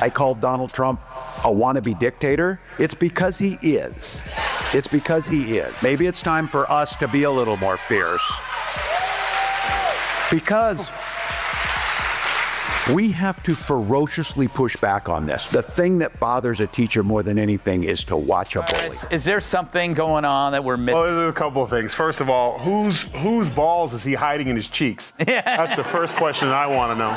I called Donald Trump a wannabe dictator. It's because he is. It's because he is. Maybe it's time for us to be a little more fierce. Because we have to ferociously push back on this. The thing that bothers a teacher more than anything is to watch a bully. Is there something going on that we're missing? Well, there's a couple of things. First of all, whose balls is he hiding in his cheeks? Yeah. That's the first question I want to know.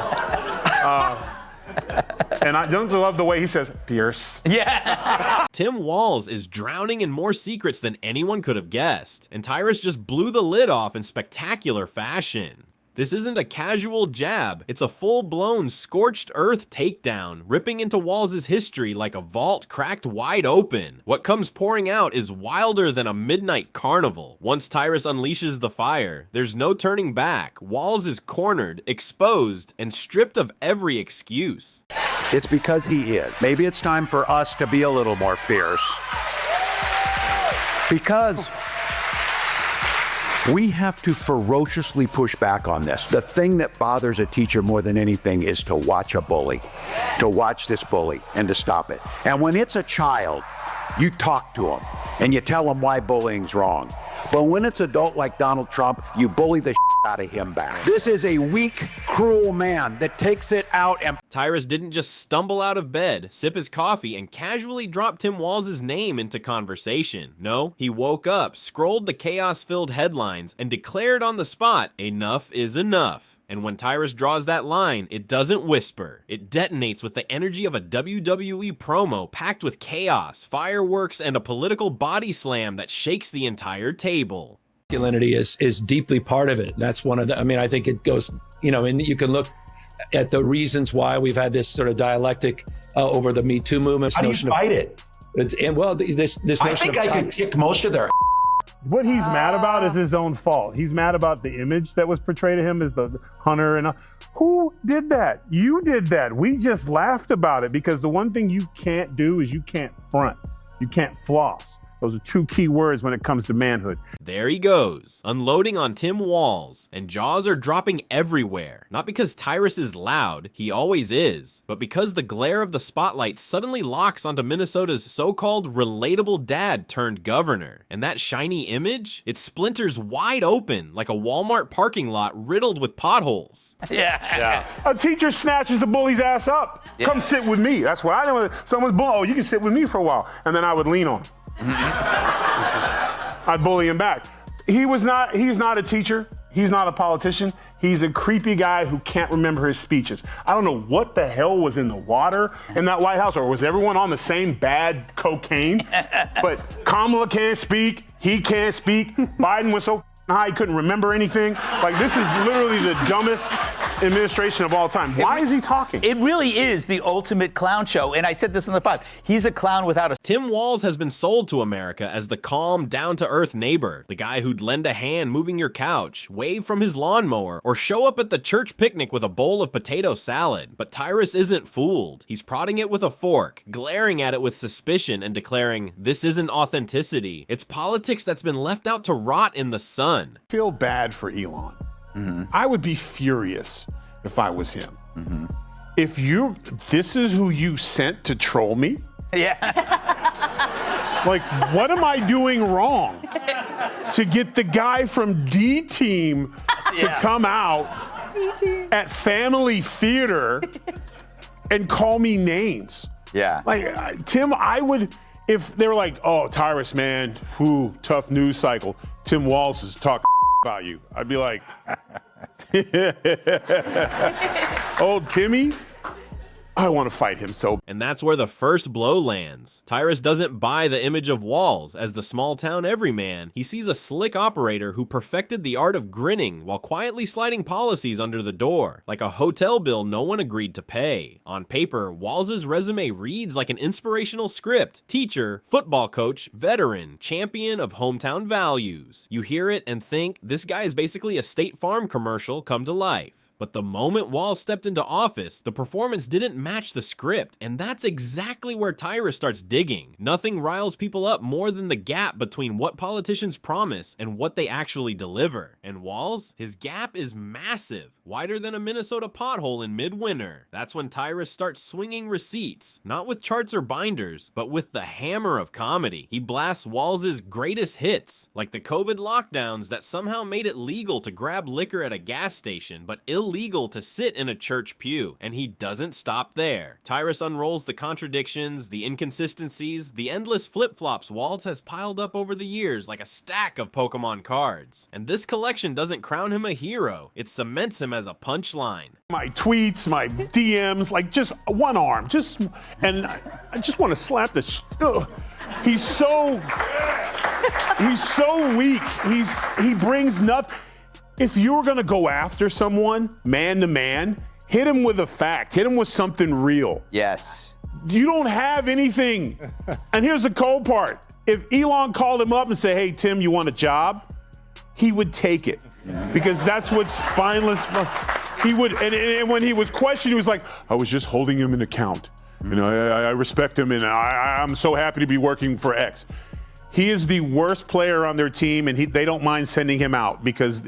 And I don't love the way he says, Pierce. Yeah. Tim Walz is drowning in more secrets than anyone could have guessed, and Tyrus just blew the lid off in spectacular fashion. This isn't a casual jab, it's a full-blown scorched earth takedown, ripping into Walz's history like a vault cracked wide open. What comes pouring out is wilder than a midnight carnival. Once Tyrus unleashes the fire, there's no turning back. Walz is cornered, exposed, and stripped of every excuse. It's because he is. Maybe it's time for us to be a little more fierce. Because we have to ferociously push back on this. The thing that bothers a teacher more than anything is to watch a bully, to watch this bully and to stop it. And when it's a child, you talk to them and you tell them why bullying's wrong. But when it's adult like Donald Trump, you bully the out of him back. This is a weak, cruel man that takes it out and... Tyrus didn't just stumble out of bed, sip his coffee, and casually drop Tim Walz's name into conversation. No, he woke up, scrolled the chaos-filled headlines, and declared on the spot, enough is enough. And when Tyrus draws that line, it doesn't whisper. It detonates with the energy of a WWE promo packed with chaos, fireworks, and a political body slam that shakes the entire table. Masculinity is deeply part of it. That's one of the, I mean, I think it goes, and you can look at the reasons why we've had this sort of dialectic over the Me Too movement. How do you fight it? This notion I think I could kick most of their. What he's mad about is his own fault. He's mad about the image that was portrayed of him as the hunter. And who did that? You did that. We just laughed about it because the one thing you can't do is you can't front. You can't floss. Those are two key words when it comes to manhood. There he goes, unloading on Tim Walz, and jaws are dropping everywhere. Not because Tyrus is loud, he always is, but because the glare of the spotlight suddenly locks onto Minnesota's so-called relatable dad turned governor. And that shiny image, it splinters wide open like a Walmart parking lot riddled with potholes. Yeah. A teacher snatches the bully's ass up. Yeah. Come sit with me. That's what I know. Someone's bullying. Oh, you can sit with me for a while. And then I would lean on him. I'd bully him back. He's not a teacher. He's not a politician. He's a creepy guy who can't remember his speeches. I don't know what the hell was in the water in that White House, or was everyone on the same bad cocaine? But Kamala can't speak. He can't speak. Biden was so high he couldn't remember anything. Like, this is literally the dumbest administration of all time. Why is he talking? It really is the ultimate clown show. And I said this in the 5. He's a clown without a... Tim Walz has been sold to America as the calm, down-to-earth neighbor, the guy who'd lend a hand moving your couch, wave from his lawnmower, or show up at the church picnic with a bowl of potato salad. But Tyrus isn't fooled. He's prodding it with a fork, glaring at it with suspicion, and declaring, this isn't authenticity. It's politics that's been left out to rot in the sun. I feel bad for Elon. I would be furious if I was him. If this is who you sent to troll me? Yeah. Like, what am I doing wrong to get the guy from D Team to come out at Family Theater and call me names? Yeah. Like, Tim, I would, if they were like, oh, Tyrus, man, tough news cycle. Tim Walz is talking about you. I'd be like, old Timmy, I want to fight him so. And that's where the first blow lands. Tyrus doesn't buy the image of Walz as the small-town everyman. He sees a slick operator who perfected the art of grinning while quietly sliding policies under the door, like a hotel bill no one agreed to pay. On paper, Walz's resume reads like an inspirational script. Teacher, football coach, veteran, champion of hometown values. You hear it and think, this guy is basically a State Farm commercial come to life. But the moment Walz stepped into office, the performance didn't match the script, and that's exactly where Tyrus starts digging. Nothing riles people up more than the gap between what politicians promise and what they actually deliver. And Walz, his gap is massive, wider than a Minnesota pothole in midwinter. That's when Tyrus starts swinging receipts, not with charts or binders, but with the hammer of comedy. He blasts Walz's greatest hits, like the COVID lockdowns that somehow made it legal to grab liquor at a gas station, but illegal to sit in a church pew. And he doesn't stop there. Tyrus unrolls the contradictions, the inconsistencies, the endless flip-flops Walz has piled up over the years like a stack of Pokemon cards. And this collection doesn't crown him a hero, it cements him as a punchline. My tweets, my DMs, like just one arm, and I just want to slap the. He's so weak. He brings nothing. If you were gonna go after someone man to man, hit him with a fact. Hit him with something real. Yes. You don't have anything. And here's the cold part. If Elon called him up and said, "Hey Tim, you want a job?" he would take it, because that's what spineless. He would, and when he was questioned, he was like, "I was just holding him in account. You know, I respect him, and I'm so happy to be working for X." He is the worst player on their team, and they don't mind sending him out because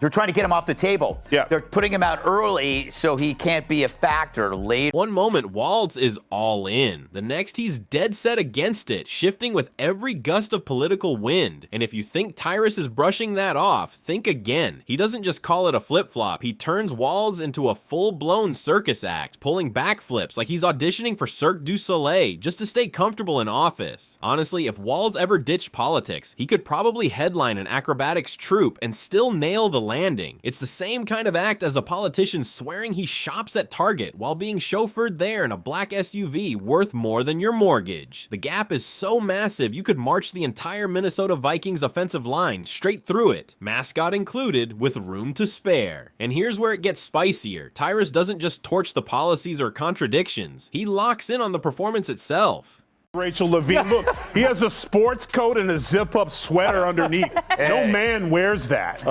They're trying to get him off the table. Yeah. They're putting him out early so he can't be a factor later. One moment, Walz is all in. The next, he's dead set against it, shifting with every gust of political wind. And if you think Tyrus is brushing that off, think again. He doesn't just call it a flip-flop. He turns Walz into a full-blown circus act, pulling backflips like he's auditioning for Cirque du Soleil just to stay comfortable in office. Honestly, if Walz ever ditched politics, he could probably headline an acrobatics troupe and still nail the landing. It's the same kind of act as a politician swearing he shops at Target while being chauffeured there in a black SUV worth more than your mortgage. The gap is so massive you could march the entire Minnesota Vikings offensive line straight through it, mascot included, with room to spare. And here's where it gets spicier. Tyrus doesn't just torch the policies or contradictions, he locks in on the performance itself. Rachel Levine, look, he has a sports coat and a zip-up sweater underneath. No man wears that.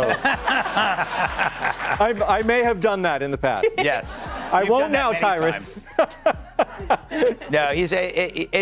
I may have done that in the past. Yes. I You've won't done that now, many Tyrus. No,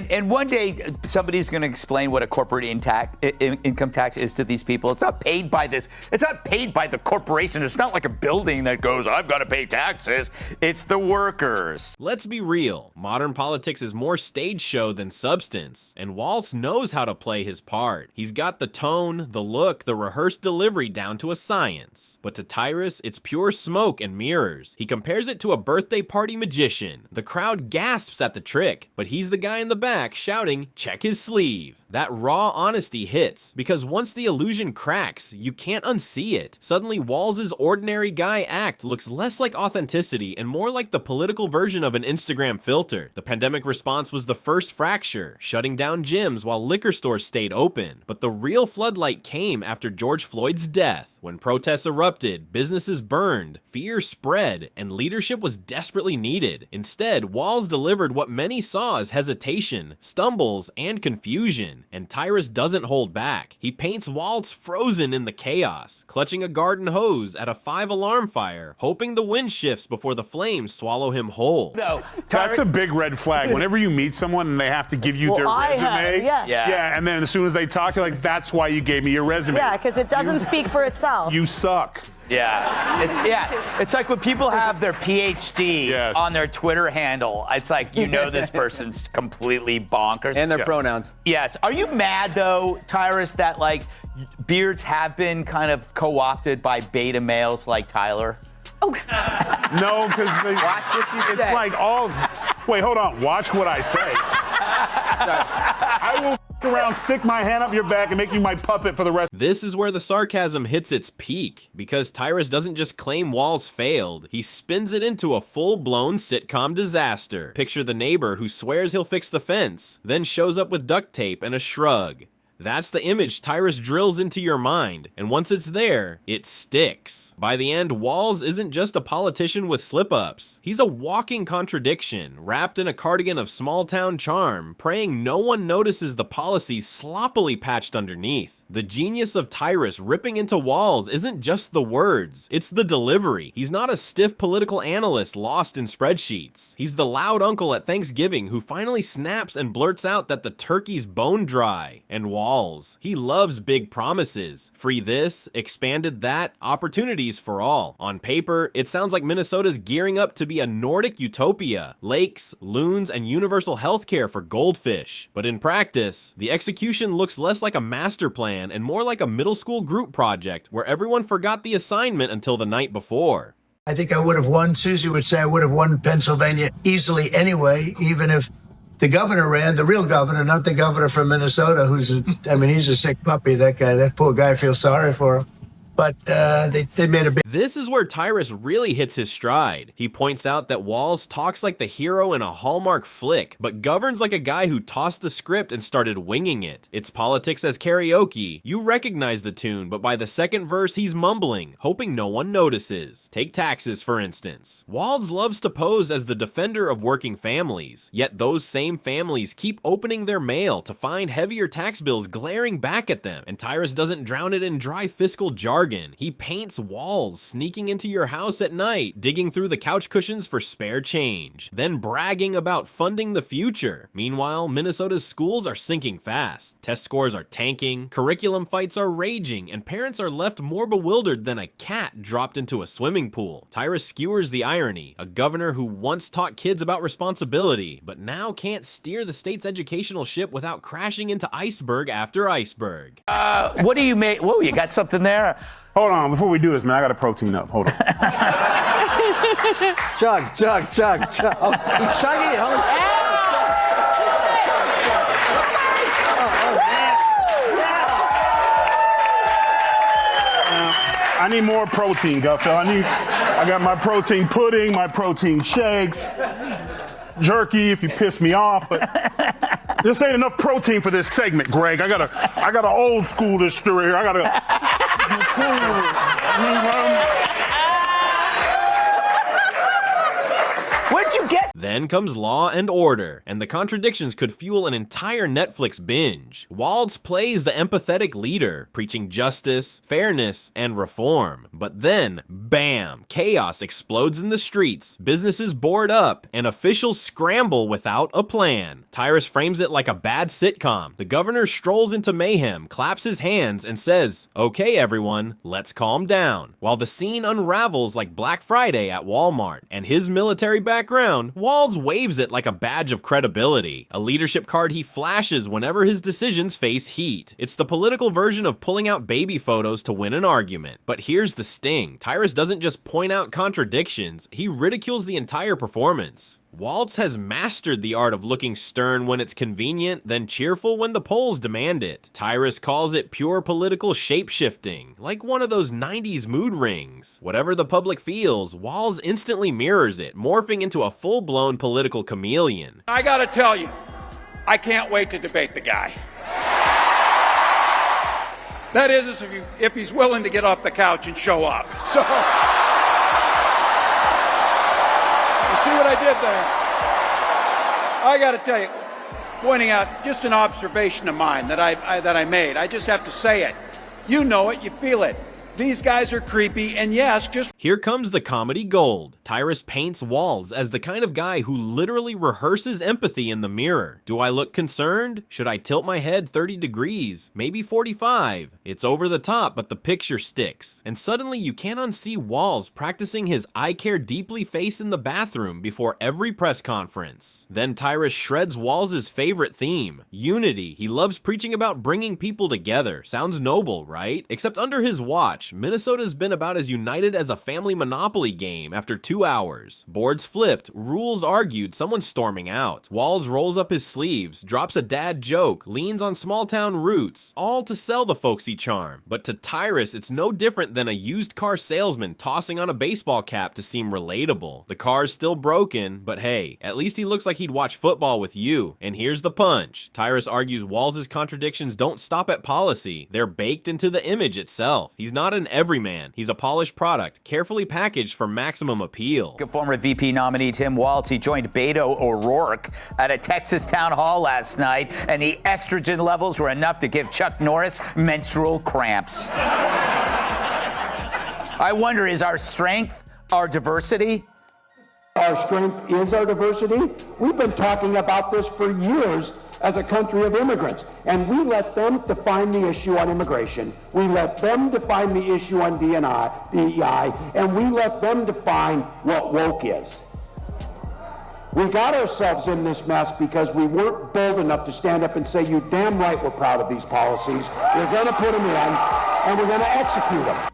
and one day somebody's going to explain what a corporate income tax is to these people. It's not paid by this. It's not paid by the corporation. It's not like a building that goes, "I've got to pay taxes." It's the workers. Let's be real. Modern politics is more stage show than substance, and Walz knows how to play his part. He's got the tone, the look, the rehearsed delivery down to a science. But to Tyrus, it's pure smoke and mirrors. He compares it to a birthday party magician. The crowd gasps at the trick, but he's the guy in the back shouting, "Check his sleeve." That raw honesty hits, because once the illusion cracks, you can't unsee it. Suddenly, Walz's ordinary guy act looks less like authenticity and more like the political version of an Instagram filter. The pandemic response was the first fracture, shutting down gyms while liquor stores stayed open. But the real floodlight came after George Floyd's death. When protests erupted, businesses burned, fear spread, and leadership was desperately needed. Instead, Walz delivered what many saw as hesitation, stumbles, and confusion. And Tyrus doesn't hold back. He paints Walz frozen in the chaos, clutching a garden hose at a 5-alarm fire, hoping the wind shifts before the flames swallow him whole. No, That's a big red flag. Whenever you meet someone and they have to give you their resume, Yeah. and then as soon as they talk, you're like, "That's why you gave me your resume." Yeah, because it doesn't speak for itself. You suck. Yeah. It's like when people have their PhD Yes. on their Twitter handle. It's like, you know, this person's completely bonkers. And their pronouns. Yes. Are you mad, though, Tyrus, that, like, beards have been kind of co-opted by beta males like Tyler? No, because Watch what you it's say. like all. Wait, hold on. Watch what I say. I will around, stick my hand up your back, and make you my puppet for the rest. This is where the sarcasm hits its peak, because Tyrus doesn't just claim Walz failed, he spins it into a full-blown sitcom disaster. Picture the neighbor who swears he'll fix the fence, then shows up with duct tape and a shrug. That's the image Tyrus drills into your mind, and once it's there, it sticks. By the end, Walz isn't just a politician with slip-ups. He's a walking contradiction, wrapped in a cardigan of small-town charm, praying no one notices the policies sloppily patched underneath. The genius of Tyrus ripping into Walz isn't just the words, it's the delivery. He's not a stiff political analyst lost in spreadsheets. He's the loud uncle at Thanksgiving who finally snaps and blurts out that the turkey's bone dry. And Walz, he loves big promises. Free this, expanded that, opportunities for all. On paper, it sounds like Minnesota's gearing up to be a Nordic utopia. Lakes, loons, and universal healthcare for goldfish. But in practice, the execution looks less like a master plan and more like a middle school group project where everyone forgot the assignment until the night before. I think I would have won. Susie would say I would have won Pennsylvania easily anyway, even if the governor ran, the real governor, not the governor from Minnesota, he's a sick puppy, that guy. That poor guy, I feel sorry for him. But they made a big... This is where Tyrus really hits his stride. He points out that Walz talks like the hero in a Hallmark flick, but governs like a guy who tossed the script and started winging it. It's politics as karaoke. You recognize the tune, but by the second verse he's mumbling, hoping no one notices. Take taxes, for instance. Walz loves to pose as the defender of working families, yet those same families keep opening their mail to find heavier tax bills glaring back at them, and Tyrus doesn't drown it in dry fiscal jargon. He paints Walz sneaking into your house at night, digging through the couch cushions for spare change, then bragging about funding the future. Meanwhile, Minnesota's schools are sinking fast. Test scores are tanking, curriculum fights are raging, and parents are left more bewildered than a cat dropped into a swimming pool. Tyrus skewers the irony, a governor who once taught kids about responsibility, but now can't steer the state's educational ship without crashing into iceberg after iceberg. What do you make? Whoa, you got something there? Hold on, before we do this, man, I got to protein up. Hold on. Chug. Oh, he's chugging it. I need more protein, Gutfeld. I got my protein pudding, my protein shakes, jerky if you piss me off, but this ain't enough protein for this segment, Greg. I gotta old school this story here. Where'd you get? Then comes Law and Order, and the contradictions could fuel an entire Netflix binge. Walz plays the empathetic leader, preaching justice, fairness, and reform. But then, bam, chaos explodes in the streets, businesses board up, and officials scramble without a plan. Tyrus frames it like a bad sitcom. The governor strolls into mayhem, claps his hands, and says, "Okay, everyone, let's calm down," while the scene unravels like Black Friday at Walmart. And his military background, Walz waves it like a badge of credibility, a leadership card he flashes whenever his decisions face heat. It's the political version of pulling out baby photos to win an argument. But here's the sting. Tyrus doesn't just point out contradictions, he ridicules the entire performance. Walz has mastered the art of looking stern when it's convenient, then cheerful when the polls demand it. Tyrus calls it pure political shape-shifting, like one of those 90s mood rings. Whatever the public feels, Walz instantly mirrors it, morphing into a full-blown political chameleon. I gotta tell you, I can't wait to debate the guy. That is, if he's willing to get off the couch and show up. So... see what I did there? I got to tell you, pointing out just an observation of mine that I made. I just have to say it. You know it, you feel it. These guys are creepy, and yes, just... Here comes the comedy gold. Tyrus paints Walz as the kind of guy who literally rehearses empathy in the mirror. Do I look concerned? Should I tilt my head 30 degrees? Maybe 45? It's over the top, but the picture sticks. And suddenly you can't unsee Walz practicing his I care deeply face in the bathroom before every press conference. Then Tyrus shreds Walz's favorite theme, unity. He loves preaching about bringing people together. Sounds noble, right? Except under his watch, match, Minnesota's been about as united as a family Monopoly game after 2 hours. Boards flipped, rules argued, someone's storming out. Walz rolls up his sleeves, drops a dad joke, leans on small town roots, all to sell the folksy charm. But to Tyrus, it's no different than a used car salesman tossing on a baseball cap to seem relatable. The car's still broken, but hey, at least he looks like he'd watch football with you. And here's the punch. Tyrus argues Walz's contradictions don't stop at policy. They're baked into the image itself. He's not an everyman. He's a polished product, carefully packaged for maximum appeal. Former VP nominee Tim Walz, he joined Beto O'Rourke at a Texas town hall last night, and the estrogen levels were enough to give Chuck Norris menstrual cramps. I wonder, is our strength our diversity? Our strength is our diversity. We've been talking about this for years as a country of immigrants, and we let them define the issue on immigration. We let them define the issue on DEI, and we let them define what woke is. We got ourselves in this mess because we weren't bold enough to stand up and say, you damn right we're proud of these policies. We're going to put them in, and we're going to execute them.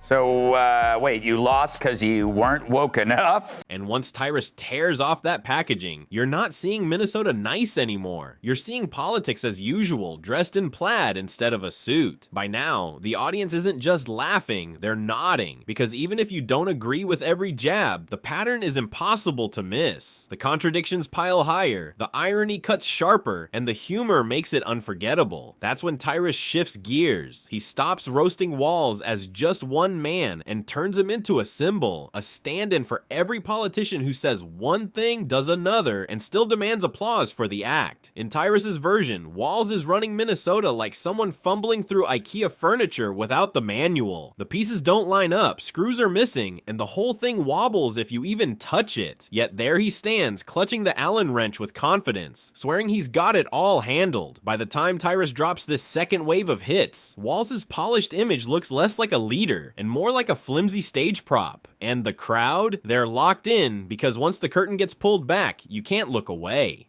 So, wait, you lost because you weren't woke enough? And once Tyrus tears off that packaging, you're not seeing Minnesota nice anymore. You're seeing politics as usual, dressed in plaid instead of a suit. By now, the audience isn't just laughing, they're nodding. Because even if you don't agree with every jab, the pattern is impossible to miss. The contradictions pile higher, the irony cuts sharper, and the humor makes it unforgettable. That's when Tyrus shifts gears. He stops roasting Walz as just one man and turns him into a symbol, a stand-in for every politician who says one thing, does another, and still demands applause for the act. In Tyrus's version, Walz is running Minnesota like someone fumbling through IKEA furniture without the manual. The pieces don't line up, screws are missing, and the whole thing wobbles if you even touch it. Yet there he stands, clutching the Allen wrench with confidence, swearing he's got it all handled. By the time Tyrus drops this second wave of hits, Walz's polished image looks less like a leader and more like a flimsy stage prop. And the crowd, they're locked in because once the curtain gets pulled back, you can't look away.